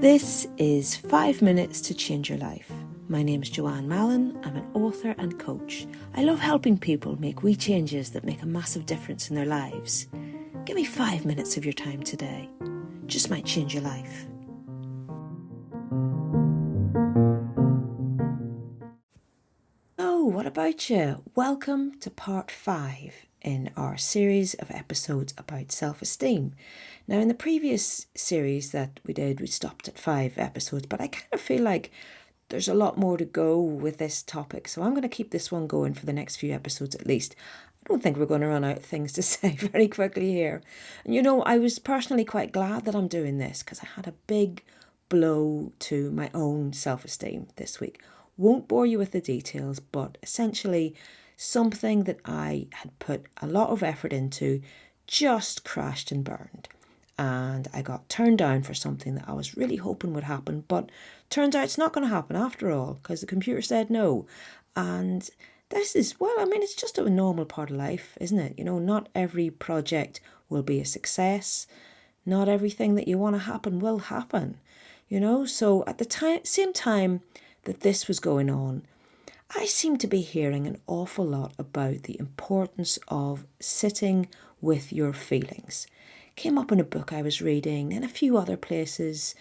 This is 5 Minutes to Change Your Life. My name's Joanne Mallon. I'm an author and coach. I love helping people make wee changes that make a massive difference in their lives. Give me 5 minutes of your time today. Just might change your life. Oh, what about you? Welcome to part 5 in our series of episodes about self-esteem. Now, in the previous series that we did, we stopped at 5 episodes, but I kind of feel like there's a lot more to go with this topic, so I'm going to keep this one going for the next few episodes at least. I don't think we're going to run out of things to say very quickly here. And you know, I was personally quite glad that I'm doing this because I had a big blow to my own self-esteem this week. Won't bore you with the details, but essentially something that I had put a lot of effort into just crashed and burned. And I got turned down for something that I was really hoping would happen, but turns out it's not going to happen after all because the computer said no. And this is, well, I mean, it's just a normal part of life, isn't it? You know, not every project will be a success. Not everything that you want to happen will happen, you know. So at the same time that this was going on, I seemed to be hearing an awful lot about the importance of sitting with your feelings. Came up in a book I was reading and a few other places,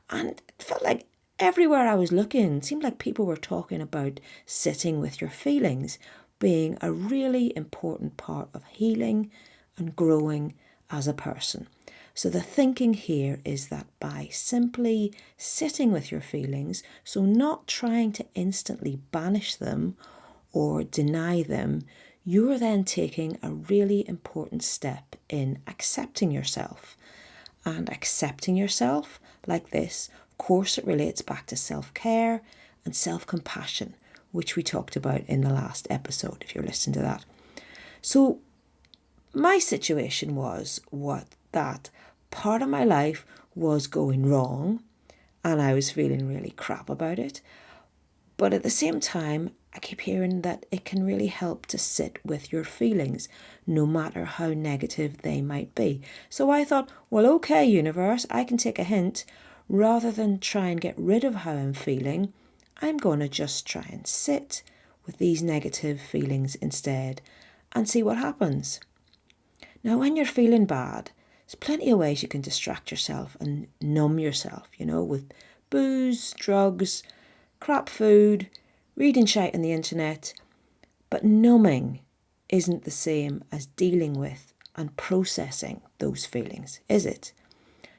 and it felt like everywhere I was looking, it seemed like people were talking about sitting with your feelings being a really important part of healing and growing as a person. So the thinking here is that by simply sitting with your feelings, so not trying to instantly banish them or deny them, you're then taking a really important step in accepting yourself. And accepting yourself like this, of course, it relates back to self-care and self-compassion, which we talked about in the last episode, if you're listening to that. So my situation was that part of my life was going wrong and I was feeling really crap about it. But at the same time, I keep hearing that it can really help to sit with your feelings, no matter how negative they might be. So I thought, well, okay, universe, I can take a hint. Rather than try and get rid of how I'm feeling, I'm going to just try and sit with these negative feelings instead and see what happens. Now, when you're feeling bad, there's plenty of ways you can distract yourself and numb yourself, you know, with booze, drugs, crap food, reading shite on the internet. But numbing isn't the same as dealing with and processing those feelings, is it?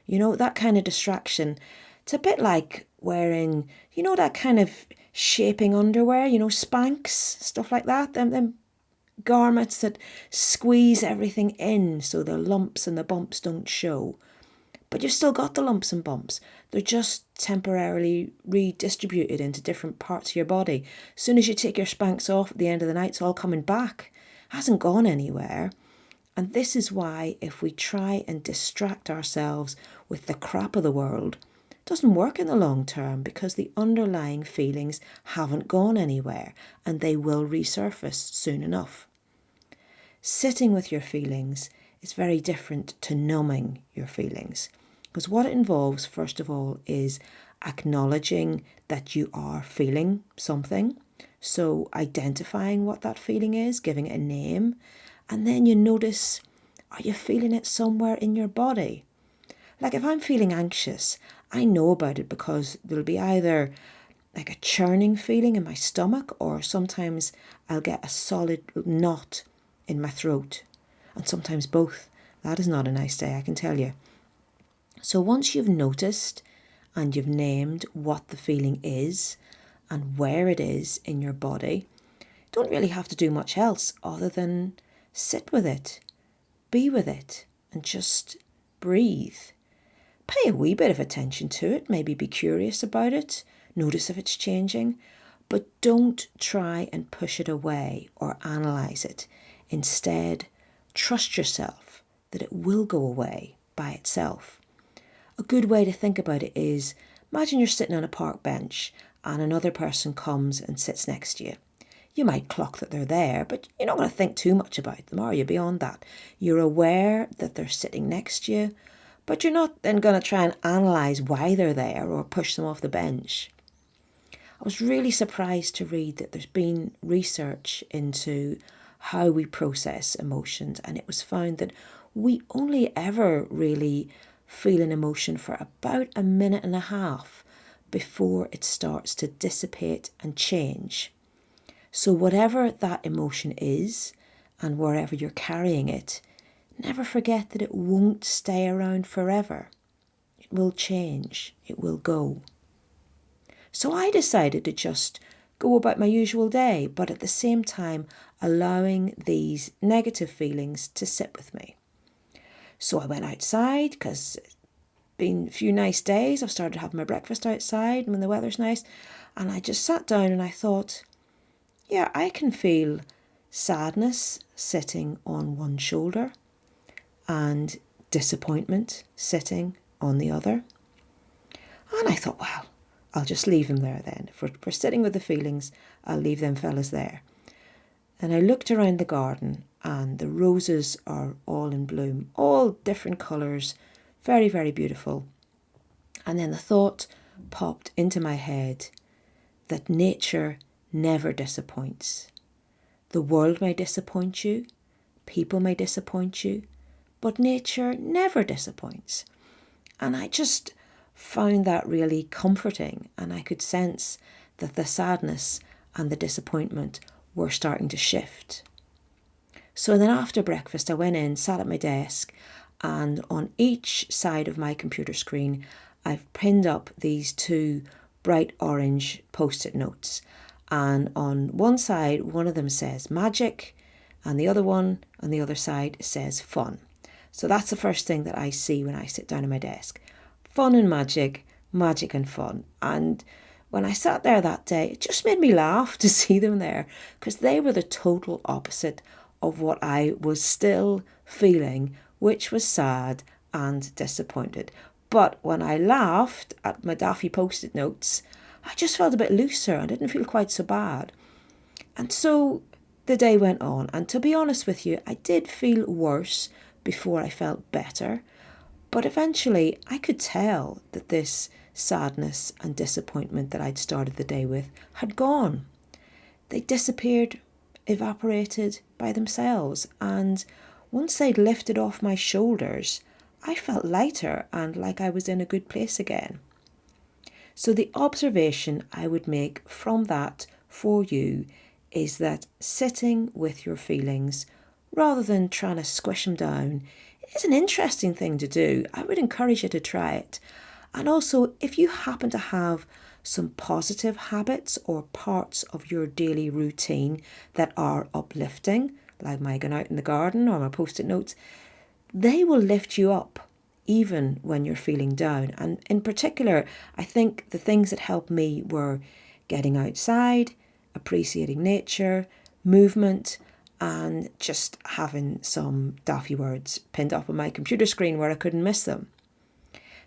You know, that kind of distraction, it's a bit like wearing, you know, that kind of shaping underwear, you know, Spanx, stuff like that, them garments that squeeze everything in so the lumps and the bumps don't show. But you've still got the lumps and bumps. They're just temporarily redistributed into different parts of your body. As soon as you take your Spanx off at the end of the night, it's all coming back. It hasn't gone anywhere. And this is why if we try and distract ourselves with the crap of the world, it doesn't work in the long term because the underlying feelings haven't gone anywhere and they will resurface soon enough. Sitting with your feelings is very different to numbing your feelings. Because what it involves, first of all, is acknowledging that you are feeling something. So identifying what that feeling is, giving it a name. And then you notice, are you feeling it somewhere in your body? Like if I'm feeling anxious, I know about it because there'll be either like a churning feeling in my stomach or sometimes I'll get a solid knot in my throat. And sometimes both. That is not a nice day, I can tell you. So once you've noticed and you've named what the feeling is and where it is in your body, you don't really have to do much else other than sit with it, be with it, and just breathe. Pay a wee bit of attention to it, maybe be curious about it, notice if it's changing, but don't try and push it away or analyse it. Instead, trust yourself that it will go away by itself. A good way to think about it is, imagine you're sitting on a park bench and another person comes and sits next to you. You might clock that they're there, but you're not going to think too much about them, are you? Beyond that, you're aware that they're sitting next to you, but you're not then going to try and analyse why they're there or push them off the bench. I was really surprised to read that there's been research into how we process emotions, and it was found that we only ever really feel an emotion for about a minute and a half before it starts to dissipate and change. So whatever that emotion is and wherever you're carrying it, never forget that it won't stay around forever. It will change, it will go. So I decided to just go about my usual day, but at the same time allowing these negative feelings to sit with me. So I went outside because it's been a few nice days. I've started having my breakfast outside when the weather's nice. And I just sat down and I thought, yeah, I can feel sadness sitting on one shoulder and disappointment sitting on the other. And I thought, well, I'll just leave them there then. If we're sitting with the feelings, I'll leave them fellas there. And I looked around the garden and the roses are all in bloom, all different colours, very, very beautiful. And then the thought popped into my head that nature never disappoints. The world may disappoint you, people may disappoint you, but nature never disappoints. And I just found that really comforting, and I could sense that the sadness and the disappointment were starting to shift. So then after breakfast I went in, sat at my desk, and on each side of my computer screen I've pinned up these two bright orange post-it notes, and on one side one of them says magic and the other one on the other side says fun. So that's the first thing that I see when I sit down at my desk. Fun and magic, magic and fun. And when I sat there that day, it just made me laugh to see them there, because they were the total opposite of what I was still feeling, which was sad and disappointed. But when I laughed at my daffy post-it notes, I just felt a bit looser. I didn't feel quite so bad. And so the day went on. And to be honest with you, I did feel worse before I felt better. But eventually I could tell that this sadness and disappointment that I'd started the day with had gone. They disappeared, evaporated by themselves, and once they'd lifted off my shoulders, I felt lighter and like I was in a good place again. So the observation I would make from that for you is that sitting with your feelings, rather than trying to squish them down, is an interesting thing to do. I would encourage you to try it. And also, if you happen to have some positive habits or parts of your daily routine that are uplifting, like my going out in the garden or my post-it notes, they will lift you up even when you're feeling down. And in particular, I think the things that helped me were getting outside, appreciating nature, movement, and just having some daffy words pinned up on my computer screen where I couldn't miss them.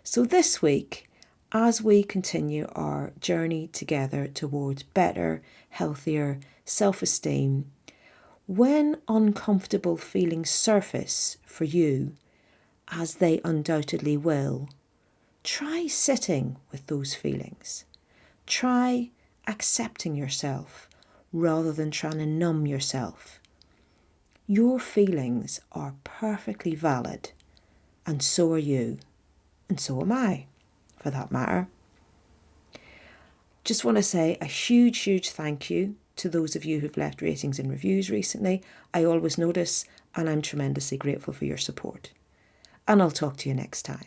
So this week, as we continue our journey together towards better, healthier self-esteem, when uncomfortable feelings surface for you, as they undoubtedly will, try sitting with those feelings. Try accepting yourself rather than trying to numb yourself. Your feelings are perfectly valid, and so are you, and so am I, for that matter. Just want to say a huge, huge thank you to those of you who've left ratings and reviews recently. I always notice, and I'm tremendously grateful for your support. And I'll talk to you next time.